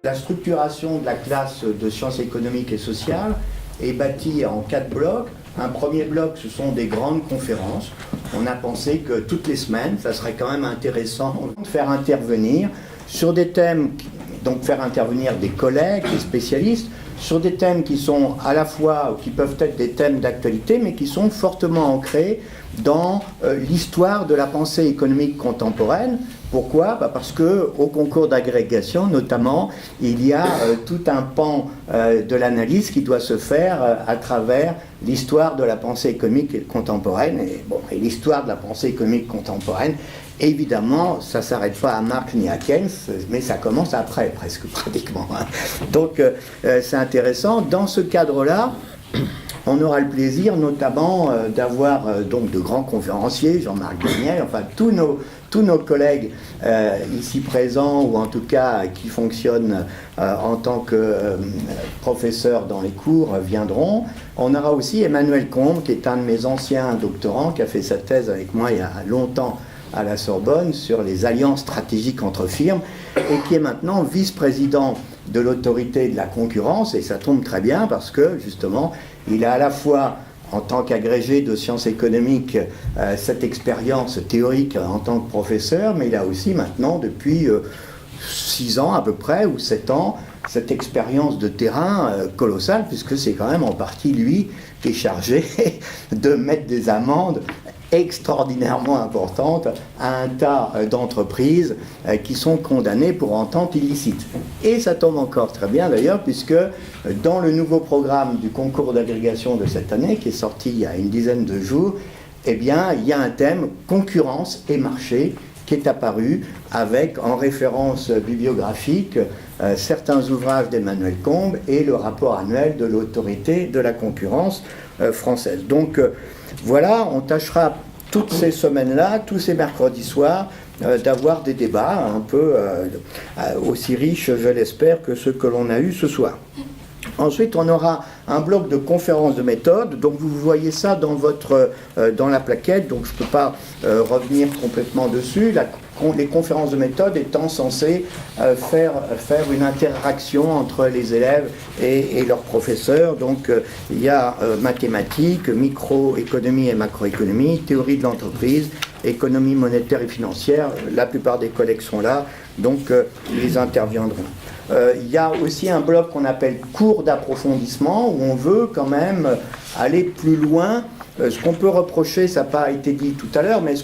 La structuration de la classe de sciences économiques et sociales est bâtie en 4 blocs. Un premier bloc, ce sont des grandes conférences. On a pensé que toutes les semaines, ça serait quand même intéressant de faire intervenir sur des thèmes, donc faire intervenir des collègues, des spécialistes, sur des thèmes qui sont à la fois, qui peuvent être des thèmes d'actualité, mais qui sont fortement ancrés dans l'histoire de la pensée économique contemporaine. Pourquoi ? Parce qu'au concours d'agrégation, notamment, il y a tout un pan de l'analyse qui doit se faire à travers l'histoire de la pensée économique contemporaine. Et l'histoire de la pensée économique contemporaine, évidemment, ça ne s'arrête pas à Marx ni à Keynes, mais ça commence après, presque, pratiquement. Donc, c'est intéressant. Dans ce cadre-là, on aura le plaisir notamment d'avoir donc de grands conférenciers, Jean-Marc Daniel, enfin tous nos collègues ici présents, ou en tout cas qui fonctionnent en tant que professeurs dans les cours, viendront. On aura aussi Emmanuel Combe, qui est un de mes anciens doctorants, qui a fait sa thèse avec moi il y a longtemps à la Sorbonne sur les alliances stratégiques entre firmes, et qui est maintenant vice-président de l'autorité de la concurrence, et ça tombe très bien parce que justement il a à la fois en tant qu'agrégé de sciences économiques cette expérience théorique en tant que professeur, mais il a aussi maintenant depuis 6 ans à peu près ou 7 ans cette expérience de terrain colossale, puisque c'est quand même en partie lui qui est chargé de mettre des amendes extraordinairement importante à un tas d'entreprises qui sont condamnées pour entente illicite. Et ça tombe encore très bien d'ailleurs, puisque dans le nouveau programme du concours d'agrégation de cette année, qui est sorti il y a une dizaine de jours, eh bien, il y a un thème concurrence et marché qui est apparu avec en référence bibliographique certains ouvrages d'Emmanuel Combe et le rapport annuel de l'autorité de la concurrence française. Donc voilà, on tâchera toutes ces semaines-là, tous ces mercredis soirs, d'avoir des débats un peu aussi riches, je l'espère, que ceux que l'on a eus ce soir. Ensuite, on aura un bloc de conférences de méthode. Donc, vous voyez ça dans la plaquette. Donc, je ne peux pas revenir complètement dessus. Les conférences de méthode étant censées faire une interaction entre les élèves et leurs professeurs. Donc, il y a mathématiques, microéconomie et macroéconomie, théorie de l'entreprise, économie monétaire et financière. La plupart des collègues sont là, donc ils interviendront. Il y a aussi un bloc qu'on appelle cours d'approfondissement, où on veut quand même aller plus loin. Ce qu'on peut reprocher, ça n'a pas été dit tout à l'heure, mais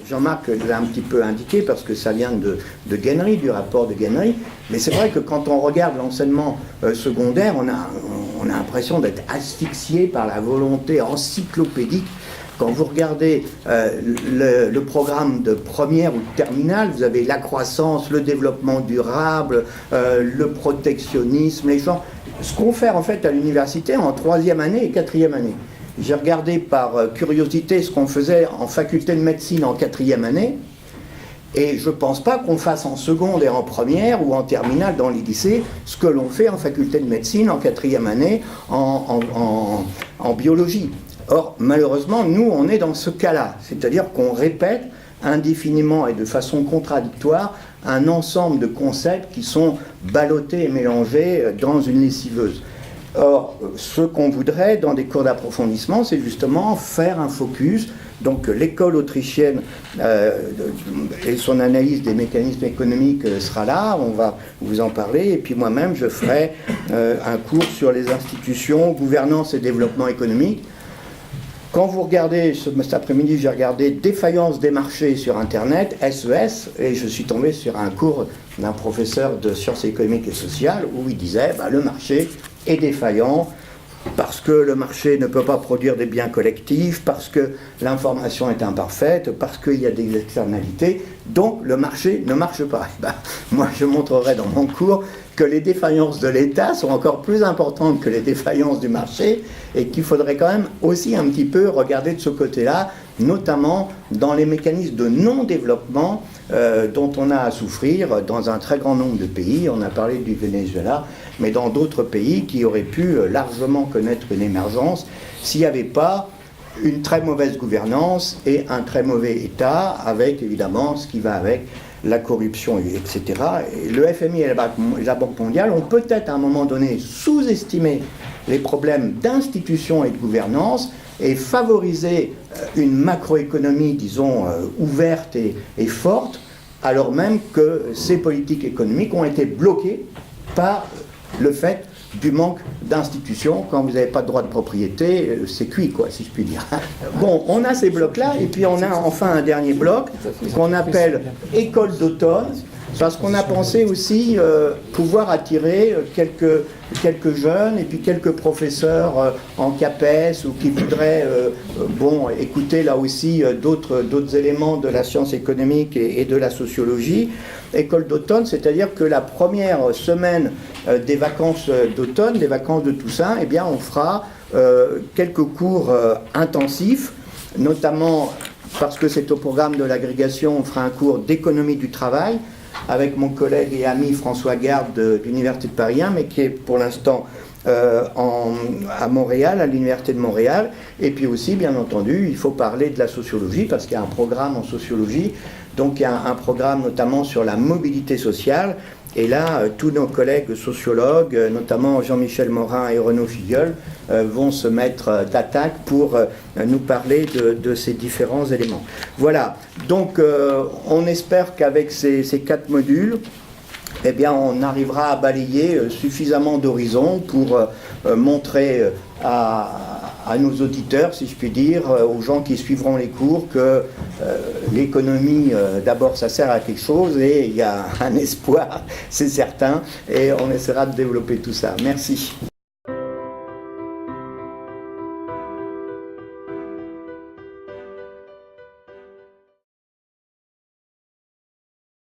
Jean-Marc l'a un petit peu indiqué, parce que ça vient de Guenry, du rapport de Guenry, mais c'est vrai que quand on regarde l'enseignement secondaire, on a l'impression d'être asphyxié par la volonté encyclopédique. Quand vous regardez le programme de première ou de terminale, vous avez la croissance, le développement durable, le protectionnisme, les gens. Ce qu'on fait en fait à l'université en 3e année et 4e année. J'ai regardé par curiosité ce qu'on faisait en faculté de médecine en 4e année, et je ne pense pas qu'on fasse en seconde et en première ou en terminale dans les lycées ce que l'on fait en faculté de médecine en 4e année en biologie. Or, malheureusement, nous, on est dans ce cas-là, c'est-à-dire qu'on répète indéfiniment et de façon contradictoire un ensemble de concepts qui sont ballottés et mélangés dans une lessiveuse. Or, ce qu'on voudrait dans des cours d'approfondissement, c'est justement faire un focus. Donc, l'école autrichienne et son analyse des mécanismes économiques sera là, on va vous en parler, et puis moi-même, je ferai un cours sur les institutions, gouvernance et développement économique. Quand vous regardez, cet après-midi, j'ai regardé Défaillance des marchés sur Internet, SES, et je suis tombé sur un cours d'un professeur de sciences économiques et sociales où il disait le marché est défaillant parce que le marché ne peut pas produire des biens collectifs, parce que l'information est imparfaite, parce qu'il y a des externalités, donc le marché ne marche pas. Moi, je montrerai dans mon cours que les défaillances de l'État sont encore plus importantes que les défaillances du marché, et qu'il faudrait quand même aussi un petit peu regarder de ce côté-là, notamment dans les mécanismes de non-développement dont on a à souffrir dans un très grand nombre de pays. On a parlé du Venezuela, mais dans d'autres pays qui auraient pu largement connaître une émergence s'il n'y avait pas une très mauvaise gouvernance et un très mauvais État, avec évidemment ce qui va avec la corruption, etc. Et le FMI et la Banque mondiale ont peut-être à un moment donné sous-estimé les problèmes d'institution et de gouvernance et favorisé une macroéconomie, disons, ouverte et forte, alors même que ces politiques économiques ont été bloquées par le fait du manque d'institutions. Quand vous n'avez pas de droit de propriété, c'est cuit, quoi, si je puis dire. Bon, on a ces blocs-là, et puis on a enfin un dernier bloc qu'on appelle école d'automne, parce qu'on a pensé aussi pouvoir attirer quelques jeunes et puis quelques professeurs en CAPES ou qui voudraient écouter là aussi d'autres éléments de la science économique et de la sociologie. École d'automne, c'est-à-dire que la première semaine des vacances d'automne, des vacances de Toussaint, eh bien on fera quelques cours intensifs, notamment parce que c'est au programme de l'agrégation, on fera un cours d'économie du travail avec mon collègue et ami François Garde de l'Université de Paris 1, mais qui est pour l'instant à Montréal, à l'Université de Montréal. Et puis aussi, bien entendu, il faut parler de la sociologie, parce qu'il y a un programme en sociologie, donc il y a un programme notamment sur la mobilité sociale. Et là, tous nos collègues sociologues, notamment Jean-Michel Morin et Renaud Filleul, vont se mettre d'attaque pour nous parler de ces différents éléments. Voilà, donc on espère qu'avec ces 4 modules, eh bien, on arrivera à balayer suffisamment d'horizons pour montrer à nos auditeurs, si je puis dire, aux gens qui suivront les cours, que l'économie, d'abord, ça sert à quelque chose et il y a un espoir, c'est certain, et on essaiera de développer tout ça. Merci.